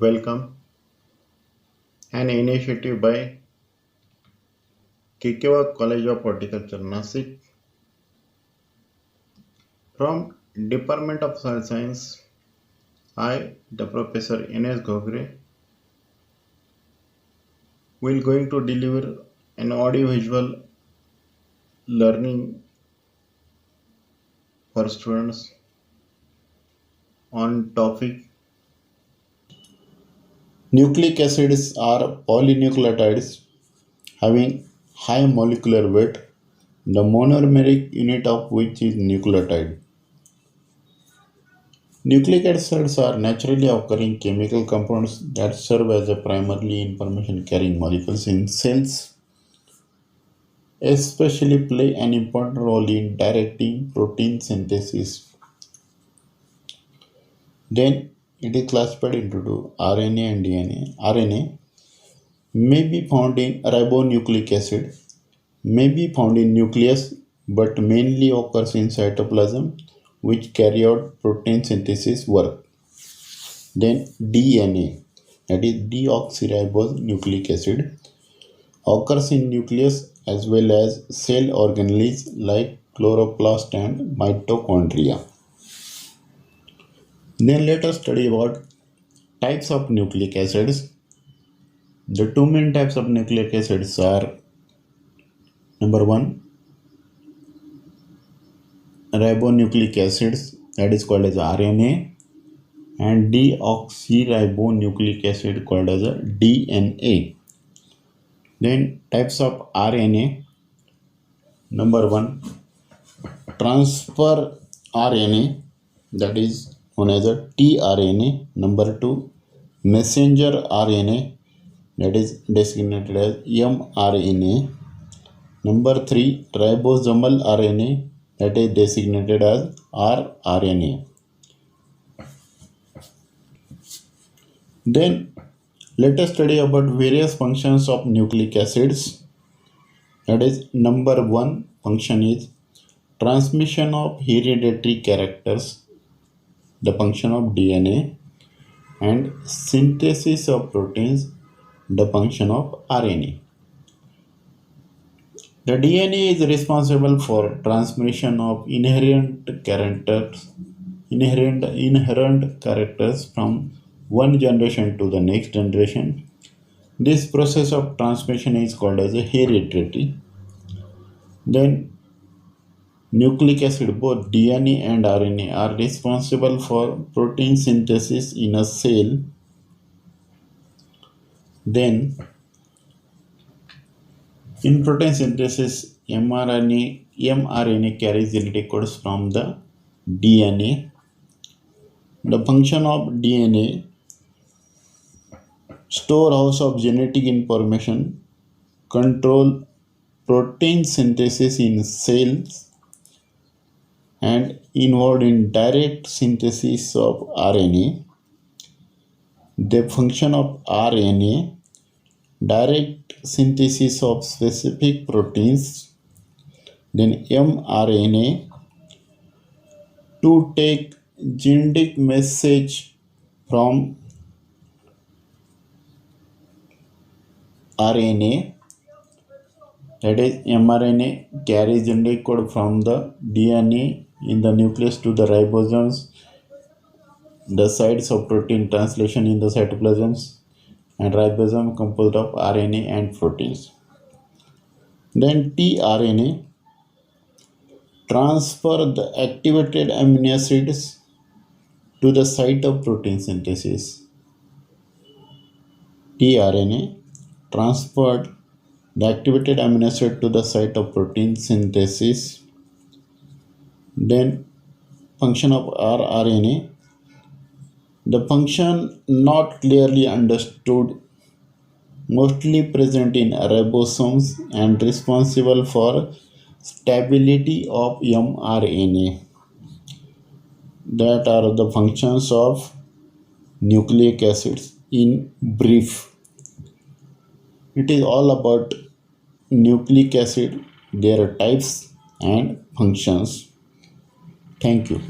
Welcome, an initiative by Kikewa College of Horticulture, Nasik, from Department of Soil Science. I, the Professor Ines Gogre, will going to deliver an audio-visual learning for students on topic nucleic acids are polynucleotides having high molecular weight, the monomeric unit of which is nucleotide. Nucleic acids are naturally occurring chemical compounds that serve as a primarily information carrying molecules in cells, especially play an important role in directing protein synthesis. Then it is classified into two, RNA and DNA. RNA may be found in ribonucleic acid, may be found in nucleus, but mainly occurs in cytoplasm, which carry out protein synthesis work. Then DNA, that is deoxyribonucleic acid, occurs in nucleus as well as cell organelles like chloroplast and mitochondria. Then let us study about types of nucleic acids. The two main types of nucleic acids are number one, ribonucleic acids, that is called as RNA, and deoxyribonucleic acid called as a DNA. Then types of RNA, number one, transfer RNA, that is known as a tRNA. Number two, messenger RNA, that is designated as mRNA. Number three, ribosomal RNA, that is designated as rRNA. Then let us study about various functions of nucleic acids. That is, number one function is transmission of hereditary characters, the function of DNA, and synthesis of proteins, the function of RNA. The DNA is responsible for transmission of inherent characters from one generation to the next generation. This process of transmission is called as a hereditary. Then nucleic acid, both DNA and RNA, are responsible for protein synthesis in a cell. Then in protein synthesis, mRNA carries genetic codes from the DNA. The function of DNA, storehouse of genetic information, control protein synthesis in cells, and involved in direct synthesis of RNA. The function of RNA, direct synthesis of specific proteins. Then mRNA, to take genetic message from RNA, that is mRNA carries genetic code from the DNA in the nucleus to the ribosomes, the sites of protein translation in the cytoplasms, and ribosome composed of RNA and proteins. Then tRNA, transfer the activated amino acids to the site of protein synthesis. tRNA transferred the activated amino acid to the site of protein synthesis. Then function of rRNA, the function not clearly understood, mostly present in ribosomes and responsible for stability of mRNA. That are the functions of nucleic acids in brief. It is all about nucleic acid, their types and functions. Thank you.